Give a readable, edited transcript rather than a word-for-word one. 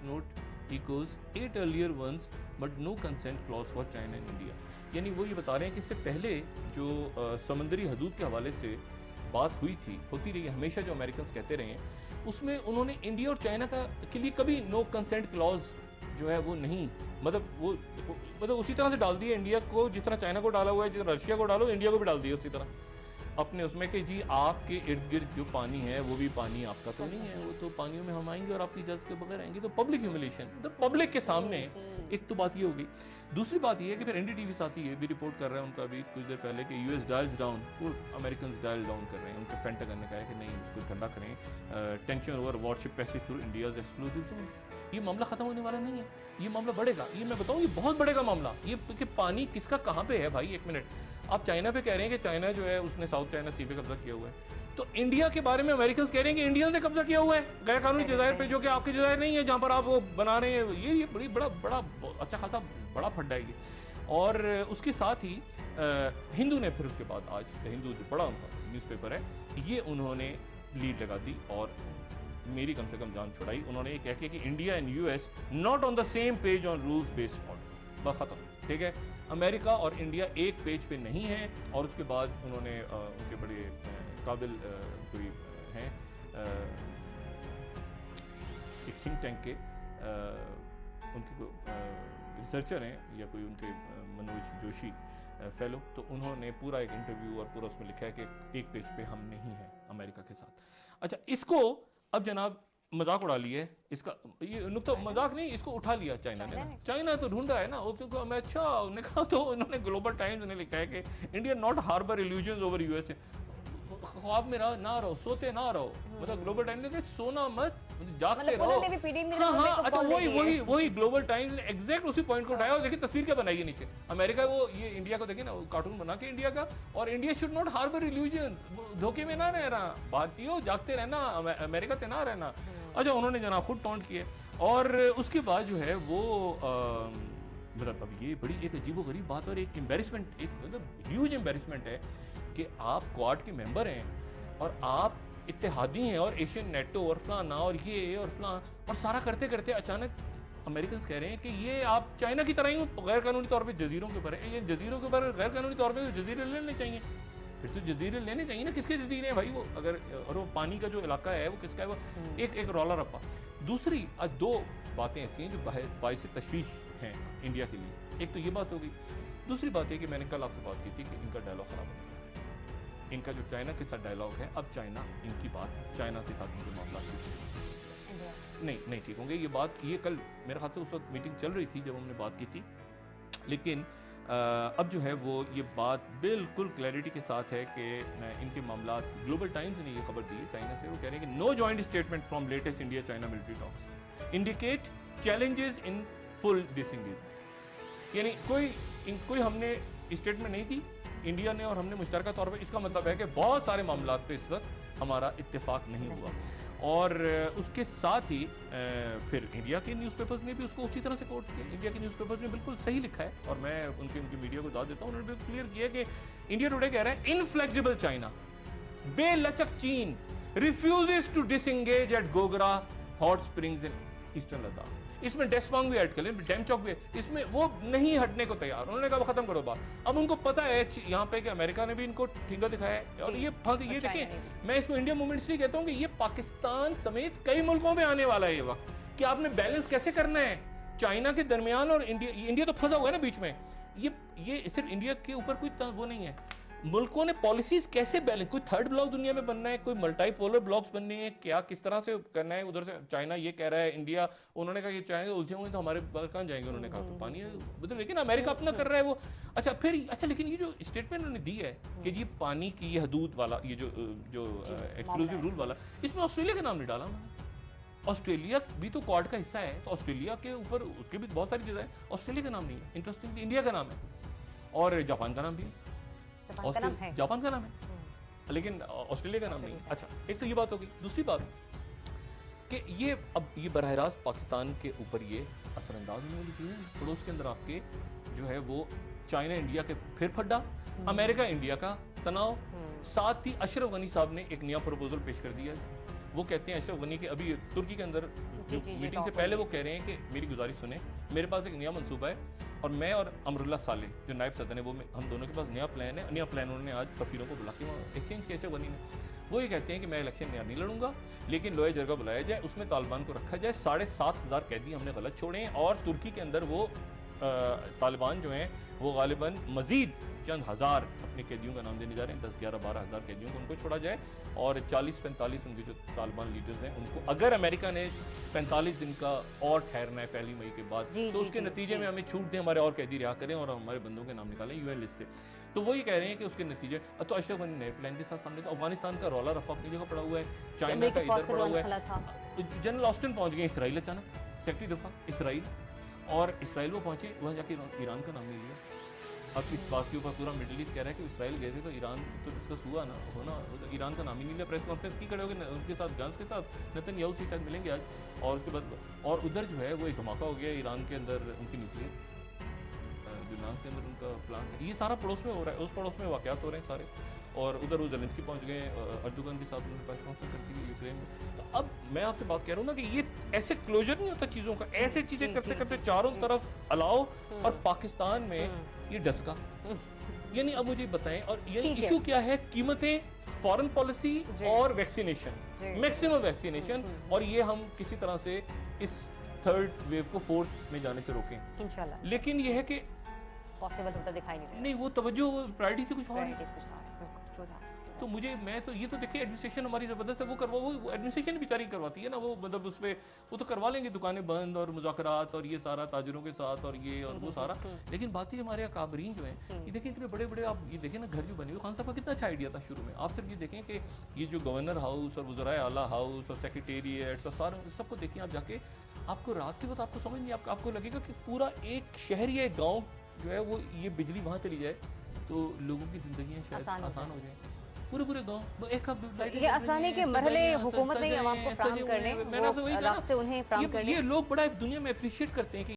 note echoes 8 earlier ones but no consent clause for China and India। यानी वो ये बता रहे हैं कि इससे पहले जो समंदरी हदूद के हवाले से बात हुई थी, होती रही हमेशा, जो अमेरिकन कहते रहे हैं, उसमें उन्होंने इंडिया और चाइना के लिए कभी नो कंसेंट क्लॉज जो है वो नहीं, मतलब उसी तरह से डाल दिया इंडिया को जिस तरह चाइना को डाला हुआ है, जिस तरह रशिया को डालो इंडिया को भी डाल दिया उसी तरह अपने उसमें कि जी आपके इर्द गिर्द जो पानी है वो भी पानी आपका तो नहीं है, वो तो पानियों में हम आएंगे और आपकी इजाजत के बगैर आएंगे। तो पब्लिक ह्यूमिलेशन, तो पब्लिक के सामने एक तो बात ये होगी। दूसरी बात ये है कि फिर एनडीटीवी साथी ये भी रिपोर्ट कर रहा है उनका अभी कुछ देर पहले कि यूएस डायल्स डाउन, वो अमेरिकन डायल डाउन कर रहे हैं, उनके पेंटागन ने कहा है कि नहीं इसको ठंडा करें, tension over worship passage through India's exclusive zone. ये मामला खत्म होने वाला नहीं है, ये मामला बढ़ेगा, ये मैं बताऊं ये बहुत बढ़ेगा मामला। ये कि पानी किसका कहां पे है भाई, एक मिनट, आप चाइना पे कह रहे हैं कि चाइना जो है उसने साउथ चाइना सी पे कब्जा किया हुआ है, तो इंडिया के बारे में अमेरिकन कह रहे हैं कि इंडिया ने कब्जा किया हुआ है गैर कानूनी जजायर पे, जो कि आपकी जजायर नहीं है जहां पर आप वो बना रहे हैं। ये बड़ा अच्छा खासा बड़ा फड्डा है ये। और उसके साथ ही हिंदू ने फिर उसके बाद आज हिंदू जो बड़ा उनका न्यूज़पेपर है, ये उन्होंने लीड लगा दी और मेरी कम से कम जान छुड़ाई। उन्होंने ये कह के कि India and US not on the same page on rules based order, बस खत्म, ठीक है। अमेरिका और इंडिया एक पेज पे नहीं है। और उसके बाद उन्होंने उनके बड़े काबिल कोई हैं एक थिंक टैंक के उनके रिसर्चर हैं या कोई उनके मनोज जोशी फेलो, तो उन्होंने पूरा एक इंटरव्यू और पूरा उसमें लिखा है कि एक पेज पे हम नहीं हैं अमेरिका के साथ। अच्छा, इसको अब जनाब मजाक उड़ा लिया है, इसका ये नुकता मजाक नहीं, इसको उठा लिया चाइना ने। चाइना तो ढूंढा है ना, उसको मैं अच्छा उन्होंने कहा, तो उन्होंने ग्लोबल टाइम्स ने लिखा है कि India not harbour illusions over USA, ख्वाब में ना रहो, सोते ना रहो, मतलब ग्लोबल टाइम्स ने सोना मत, जागते रहो। हाँ, अच्छा वही ग्लोबल टाइम्स ने एग्जैक्ट उसी पॉइंट को उठाया। और देखिए तस्वीर क्या बनाई है नीचे, अमेरिका वो ये इंडिया को देखिए ना, कार्टून बना के इंडिया का, और India should not harbour illusion, धोखे में ना रहना, भारतीयों जागते रहना, अमेरिका से ना रहना। अच्छा, उन्होंने जना खुद टॉन्ट किए। और उसके बाद जो है वो मतलब अब ये बड़ी एक अजीबोगरीब बात और एक एम्बेरसमेंट, एक मतलब ह्यूज एम्बेरसमेंट है कि आप क्वाड के मेंबर हैं और आप इत्तेहादी हैं और एशियन नेटो और फलाना और ये और फलाना, और सारा करते करते अचानक अमेरिकन कह रहे हैं कि ये आप चाइना की तरह ही गैर कानूनी तौर पे जजीरों के ऊपर है। ये जजीरों के ऊपर गैर कानूनी तौर पे जजीरे लेने चाहिए, फिर तो जजीरे लेने चाहिए ना। किसके जजीरे हैं भाई वो, अगर और वो पानी का जो इलाका है वो किसका है, वो एक रौला रप्पा। दूसरी आज दो बातें ऐसी हैं जो बाइस तशवीश हैं इंडिया के लिए। एक तो ये बात होगी, दूसरी बात है कि मैंने कल आपसे बात की थी कि इनका डायलॉग खराब हो गया, इनका जो चाइना के साथ डायलॉग है, अब चाइना इनकी बात चाइना के साथ इनके मामला नहीं ठीक होंगे। ये बात ये कल मेरे ख्याल से उस वक्त मीटिंग चल रही थी जब हमने बात की थी, लेकिन अब जो है वो ये बात बिल्कुल क्लैरिटी के साथ है कि इनके मामला, ग्लोबल टाइम्स ने ये खबर दी है चाइना से, वो कह रहे हैं कि no joint statement from latest India China military talks indicate challenges in full disengagement. यानी कोई हमने स्टेटमेंट नहीं दी इंडिया ने और हमने मुश्तरका तौर पर, इसका मतलब है कि बहुत सारे मामला पे इस वक्त हमारा इत्तेफाक नहीं हुआ। और उसके साथ ही फिर इंडिया के न्यूज़पेपर्स ने भी उसको उसी तरह से कोट किया। इंडिया के न्यूज़पेपर्स ने बिल्कुल सही लिखा है और मैं उनकी मीडिया को दाद देता हूं, उन्होंने क्लियर किया कि इंडिया टुडे कह रहा है इनफ्लेक्सिबल चाइना, बेलचक चीन refuses to disengage at Gogra hot springs in eastern Ladakh. इसमें डेस्पांग भी ऐड कर लें, डेमचौक भी, इसमें वो नहीं हटने को तैयार। उन्होंने कहा खत्म करो बात। अब उनको पता है यहाँ पे कि अमेरिका ने भी इनको ठिंगा दिखाया है और ये देखिए, मैं इसको इंडिया मूवमेंट इसलिए कहता हूँ कि ये पाकिस्तान समेत कई मुल्कों में आने वाला है ये वक्त कि आपने बैलेंस कैसे करना है चाइना के दरमियान और इंडिया तो फंसा हुआ है ना बीच में। ये सिर्फ इंडिया के ऊपर कोई वो नहीं है, मुल्कों ने पॉलिसीज कैसे बैलेंस, कोई थर्ड ब्लॉक दुनिया में बनना है, कोई मल्टीपोलर ब्लॉक्स बनने हैं, क्या किस तरह से करना है। उधर से चाइना ये कह रहा है, इंडिया उन्होंने कहा कि चाइना उलझे होंगे तो हमारे कहां जाएंगे, उन्होंने कहा तो पानी है मतलब, लेकिन अमेरिका अपना कर रहा है वो। अच्छा लेकिन ये जो स्टेटमेंट उन्होंने दी है कि ये पानी की ये हदूद वाला, ये जो एक्सक्लूसिव रूल वाला, इसमें ऑस्ट्रेलिया का नाम नहीं डाला। ऑस्ट्रेलिया भी तो क्वाड का हिस्सा है, तो ऑस्ट्रेलिया के ऊपर उसके भी बहुत सारी चीजें हैं, ऑस्ट्रेलिया का नाम नहीं है। इंटरेस्टिंग, इंडिया का नाम है और जापान का नाम भी है, जापान का नाम है लेकिन ऑस्ट्रेलिया का नाम नहीं। अच्छा, एक तो ये बात होगी। दूसरी बात कि ये अब ये बरह रास्त पाकिस्तान के ऊपर ये असरअंदाज होने वाली चीज है। पड़ोस के अंदर आपके जो है वो चाइना इंडिया के फिर फड्डा, अमेरिका इंडिया का तनाव, साथ ही अशरफ गनी साहब ने एक नया प्रपोजल पेश कर दिया वो कहते हैं अशरफ गनी के अभी तुर्की के अंदर जी, जी, मीटिंग से पहले वो कह रहे हैं कि मेरी गुजारिश सुने, मेरे पास एक नया मंसूबा है और मैं और अमरुल्ला साले जो नायब सदर है, वो हम दोनों के पास नया प्लान है। नया प्लान उन्होंने आज सफीरों को बुला के वहाँ एक्सचेंज किया अशरफ गनी ने। वो ये कहते हैं कि मैं इलेक्शन नहीं लड़ूंगा, लेकिन लोहे जरगा बुलाया जाए, उसमें तालिबान को रखा जाए, 7,500 कैदी हमने गलत छोड़े हैं और तुर्की के अंदर वो तालिबान जो हैं वो गालिबन मजीद चंद हज़ार अपने कैदियों का नाम देने जा रहे हैं, 10, 11, 12 हज़ार कैदियों को उनको छोड़ा जाए और 40-45 उनके जो तालिबान लीडर्स हैं उनको, अगर अमेरिका ने 45 दिन का और ठहरना है 1 मई के बाद, तो उसके नतीजे में हमें छूट दें, हमारे और कैदी रिहा करें और हमारे बंदों के नाम निकालें यूएन लिस्ट से। तो वो ये कह रहे हैं कि उसके नतीजे, तो अशरफ गनी नए प्लान के साथ सामने, तो अफगानिस्तान का रौला रफा अपनी जगह पड़ा हुआ है, चाइना का इधर पड़ा हुआ है, जनरल ऑस्टिन पहुंच गए इसराइल अचानक, सेक्रेटरी दफा इसराइल, और इसराइल वो पहुंचे, वहाँ जाके ईरान का नाम नहीं लिया। अब इस बात के ऊपर पूरा मिडिल ईस्ट कह रहा है कि इसराइल गए थे तो ईरान तो डिस्कस हुआ ना, होना, तो ईरान का नाम ही नहीं लिया। प्रेस कॉन्फ्रेंस की खड़े हो गए उनके साथ, गांस के साथ, नेतन्याहू से शायद मिलेंगे आज, और उसके बाद और उधर जो है वो एक धमाका हो गया ईरान के अंदर, उनकी न्यूक्लियर जो नास के अंदर उनका प्लांट है, ये सारा पड़ोस में हो रहा है, उस पड़ोस में वाकयात हो रहे हैं सारे, और उधर वो ज़ेलेंस्की पहुंच गए, अर्दोगन के साथ उन्होंने प्रेस कॉन्फ्रेंस करती है यूक्रेन में। तो अब मैं आपसे बात कह रहा हूँ ना कि ये ऐसे क्लोजर नहीं होता चीज़ों का, ऐसे चीज़ें करते करते चारों तरफ अलाव, और पाकिस्तान में ये डस्का, यानी अब मुझे बताएं, और ये इशू क्या है, कीमतें, फॉरेन पॉलिसी और वैक्सीनेशन, मैक्सिमम वैक्सीनेशन, और ये हम किसी तरह से इस थर्ड वेव को फोर्थ में जाने से रोकें इंशाल्लाह। लेकिन ये है कि पॉसिबल होता दिखाई नहीं, नहीं वो तवज्जो प्रायोरिटी से कुछ और है। तो मुझे, मैं तो ये तो देखिए एडमिनिस्ट्रेशन हमारी जबरदस्त है, वो करवा, वो एडमिनिस्ट्रेशन बेचारी करवाती है ना, वो मतलब उसमें वो तो करवा लेंगे, दुकानें बंद और मुज़ाकरात और ये सारा ताजरों के साथ और ये और वो सारा, लेकिन बात ही हमारे अकाबरीन जो हैं, ये देखें इतने बड़े बड़े, आप ये देखें ना घर जो बने हुए, खान साहब का कितना अच्छा आइडिया था शुरू में, आप सिर्फ ये देखें कि ये जो गवर्नर हाउस और वज़राए आला हाउस और सेक्रेटेरिएट्स और सारा सबको देखें आप जाके, आपको रात के वक्त आपको समझ नहीं, आपको लगेगा कि पूरा एक शहर या एक गाँव जो है वो, ये बिजली वहाँ चली जाए तो लोगों की जिंदगी शायद आसान हो जाए, पूरे गांव एक ये आसानी के मरहले हुकूमत ने आवाम को फराहम करने, रास्ते उन्हें फराहम करने, ये लोग बड़ा दुनिया में अप्रिशिएट करते हैं कि